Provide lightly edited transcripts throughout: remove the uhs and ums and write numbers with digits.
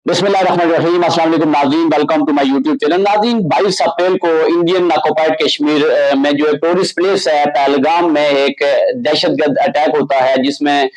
बिस्मिल्लाहिर्रहमानिर्रहीम। अस्सलाम वालेकुम नाज़रीन, welcome to my YouTube channel. नाज़रीन, 22 अप्रैल को इंडियन ऑक्युपाइड कश्मीर में जो एक टूरिस्ट प्लेस है पहलगाम में एक दहशतगर्द अटैक होता है जिसमें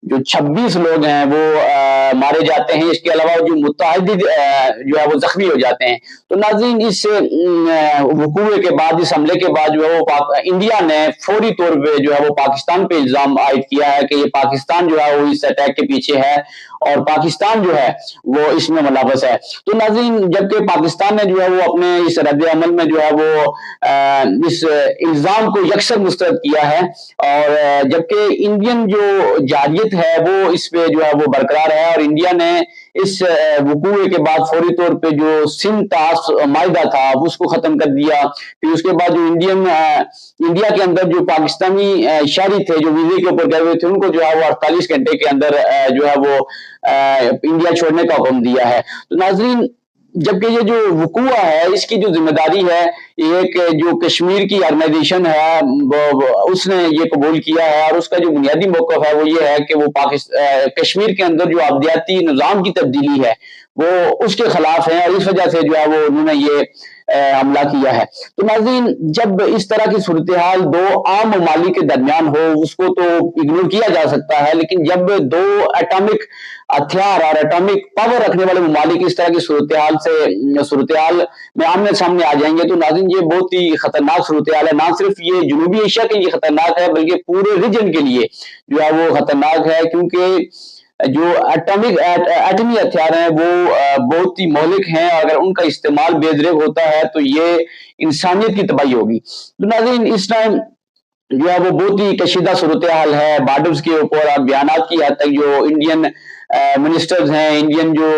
जो 26 लोग हैं वो मारे जाते हैं। इसके अलावा जो मुतअद्दिद जो है वो जख्मी हो जाते हैं। तो नाज़रीन, इस वक़ूए के बाद, इस हमले के बाद जो है वो इंडिया ने फौरी तौर पे जो है वो पाकिस्तान पे इल्ज़ाम आयद किया है कि ये पाकिस्तान जो है वो इस अटैक के पीछे है और पाकिस्तान जो है वो इसमें मुलव्वस है। तो नाज़रीन, जबकि पाकिस्तान ने जो है वो अपने इस रद्द अमल में जो है वो इस इल्ज़ाम को यकसर मुस्तरद किया है और जबकि इंडियन जो जारियत है वो इस पे जो है वो बरकरार है और इंडिया ने इस वक़ूए के बाद फौरी तौर पे जो सिंध तास माहिदा था उसको खत्म कर दिया। फिर उसके बाद जो इंडिया के अंदर जो पाकिस्तानी शहरी थे जो वीजे के ऊपर गए हुए थे उनको जो है वो 48 घंटे के अंदर जो है वो इंडिया छोड़ने का हुक्म दिया है। तो नाज़रीन, जबकि ये जो वक़ूआ है इसकी जो जिम्मेदारी है एक जो कश्मीर की ऑर्गेनाइजेशन है उसने ये कबूल किया है और उसका जो बुनियादी मौक़िफ़ है वो ये है कि वो कश्मीर के अंदर जो अब्दियाती निज़ाम की तब्दीली है वो उसके खिलाफ है और इस वजह से जो है वो उन्होंने ये हमला किया है। तो नाज़रीन, जब इस तरह की सूरत हाल दो आम ममालिक के दरमियान हो उसको तो इग्नोर किया जा सकता है, लेकिन जब दो एटॉमिक हथियार और एटॉमिक पावर रखने वाले ममालिक इस तरह की सूरत हाल में आमने सामने आ जाएंगे तो नाज़रीन ये बहुत ही खतरनाक सूरत हाल है। ना सिर्फ ये जनूबी एशिया के लिए खतरनाक है बल्कि पूरे रीजन के लिए जो है वो खतरनाक है, क्योंकि जो एटमी हथियार हैं वो बहुत ही मौलिक हैं। अगर उनका इस्तेमाल बेदरेग होता है तो ये इंसानियत की तबाही होगी। तो नाज़रीन, इस टाइम जो है वो बहुत ही कशीदा सूरत हाल है बॉर्डर्स के ऊपर और बयानात की हद तक जो इंडियन मिनिस्टर्स हैं, इंडियन जो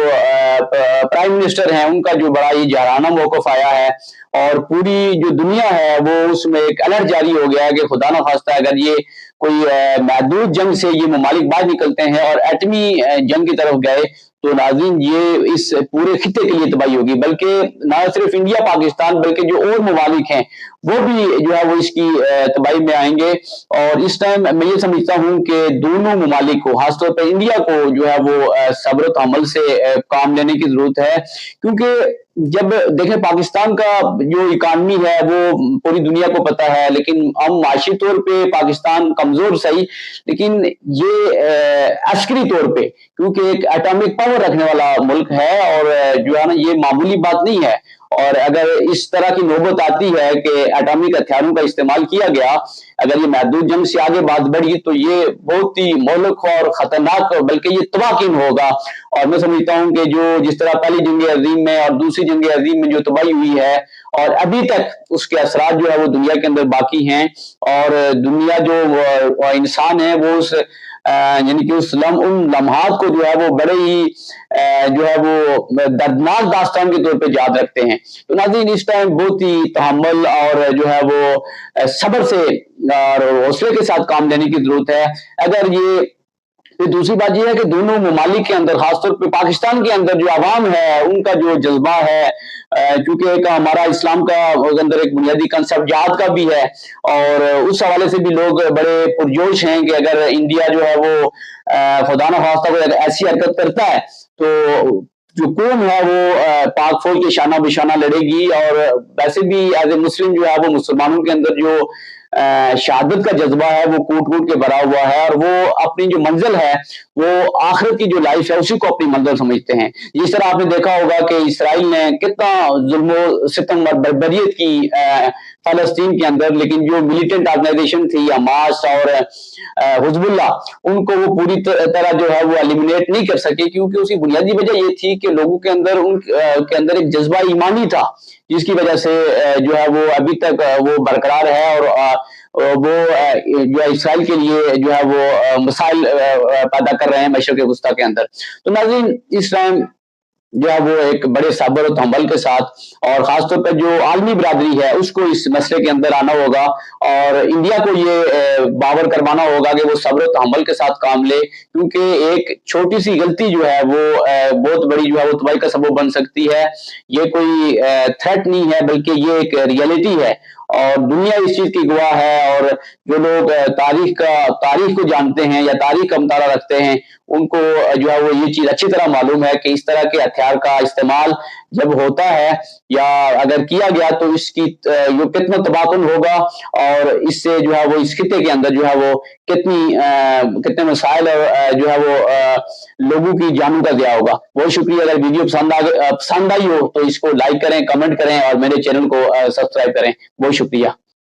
प्राइम मिनिस्टर हैं उनका जो बड़ा ही जाराना मौक़िफ़ आया है और पूरी जो दुनिया है वो उसमें एक अलर्ट जारी हो गया है कि खुदा न खास्ता अगर ये कोई महदूद जंग से ये ममालिक बाहर निकलते हैं और एटमी जंग की तरफ गए तो नाज़रीन ये इस पूरे खित्ते के लिए तबाही होगी। बल्कि ना सिर्फ इंडिया पाकिस्तान बल्कि जो और ममालिक हैं वो भी जो है वो इसकी तबाही में आएंगे। और इस टाइम मैं ये समझता हूँ कि दोनों ममालिक को, खासतौर पर इंडिया को जो है वो सब्र तहम्मुल से काम लेने की जरूरत है, क्योंकि जब देखें पाकिस्तान का जो इकानमी है वो पूरी दुनिया को पता है, लेकिन हम माशी तौर पे पाकिस्तान कमजोर सही, लेकिन ये अस्करी तौर पे क्योंकि एक एटॉमिक पावर रखने वाला मुल्क है और जो है ना ये मामूली बात नहीं है। और अगर इस तरह की नौबत आती है कि एटॉमिक हथियारों का इस्तेमाल किया गया, अगर ये महदूद जंग से आगे बात बढ़ी तो ये बहुत ही मौलिक और खतरनाक बल्कि ये तबाहकुन होगा। और मैं समझता हूँ कि जो जिस तरह पहली जंग अजीम में और दूसरी जंग अजीम में जो तबाही हुई है और अभी तक उसके असरात जो है वो दुनिया के अंदर बाकी हैं और दुनिया जो इंसान है वो उस यानी कि उन लम्हात को जो है वो बड़े ही जो है वो दर्दनाक दास्तान के तौर पे याद रखते हैं। तो नाज़रीन, इस टाइम बहुत ही तहम्मुल और जो है वो सब्र से और हौसले के साथ काम लेने की जरूरत है। अगर ये फिर दूसरी बात यह है कि दोनों ममालिक के अंदर, खासतौर पर पाकिस्तान के अंदर जो आवाम है उनका जो जज्बा है, क्योंकि एक हमारा इस्लाम का अंदर एक बुनियादी कंसेप्ट जहाद का भी है और उस हवाले से भी लोग बड़े पुरजोश हैं कि अगर इंडिया जो है वो खुदा न खास्ता कोई ऐसी हरकत करता है तो जो कौम है वो पाक फौज के शाना बिशाना लड़ेगी। और वैसे भी एज ए मुस्लिम जो है वो मुसलमानों के अंदर जो शहादत का जज्बा है वो कूट कूट के भरा हुआ है और वो अपनी जो मंजिल है वो आखिरत की जो लाइफ है उसी को अपनी मंजिल समझते हैं। जिस तरह आपने देखा होगा कि इसराइल ने कितना जुल्म सितम और बर्बरियत की फलस्तीन के अंदर, लेकिन जो मिलिटेंट ऑर्गेनाइजेशन थी हमास और हिजबुल्लाह उनको वो पूरी तरह जो है वो एलिमिनेट नहीं कर सके, क्योंकि उसकी बुनियादी वजह ये थी कि लोगों के अंदर उनके अंदर एक जज्बा ईमानी था जिसकी वजह से जो है वो अभी तक वो बरकरार है और वो जो है इसराइल के लिए जो है वो मसाइल पैदा कर रहे हैं मशरक़ वस्ता के अंदर। तो नाज़रीन, इस टाइम जो है वो एक बड़े सब्र और तहम्मुल के साथ और खासतौर पर जो आलमी बरादरी है उसको इस मसले के अंदर आना होगा और इंडिया को ये बावर करवाना होगा कि वो सब्र और तहम्मुल के साथ काम ले, क्योंकि एक छोटी सी गलती जो है वो बहुत बड़ी जो है वो तबाही का सबब बन सकती है। ये कोई थ्रेट नहीं है बल्कि ये एक रियलिटी है اور دنیا اس چیز کی گواہ ہے، اور جو لوگ تاریخ کو جانتے ہیں یا تاریخ کا مطالعہ رکھتے ہیں ان کو جو ہے وہ یہ چیز اچھی طرح معلوم ہے کہ اس طرح کے ہتھیار کا استعمال جب ہوتا ہے یا اگر کیا گیا تو اس کی کتنا تباکن ہوگا، اور اس سے جو ہے وہ اس خطے کے اندر جو ہے وہ کتنے مسائل اور جو ہے وہ لوگوں کی جانوں کا ضیاع ہوگا۔ بہت شکریہ۔ اگر ویڈیو پسند آئی ہو تو اس کو لائک کریں، کمنٹ کریں اور میرے چینل کو سبسکرائب کریں۔ بہت شکریہ۔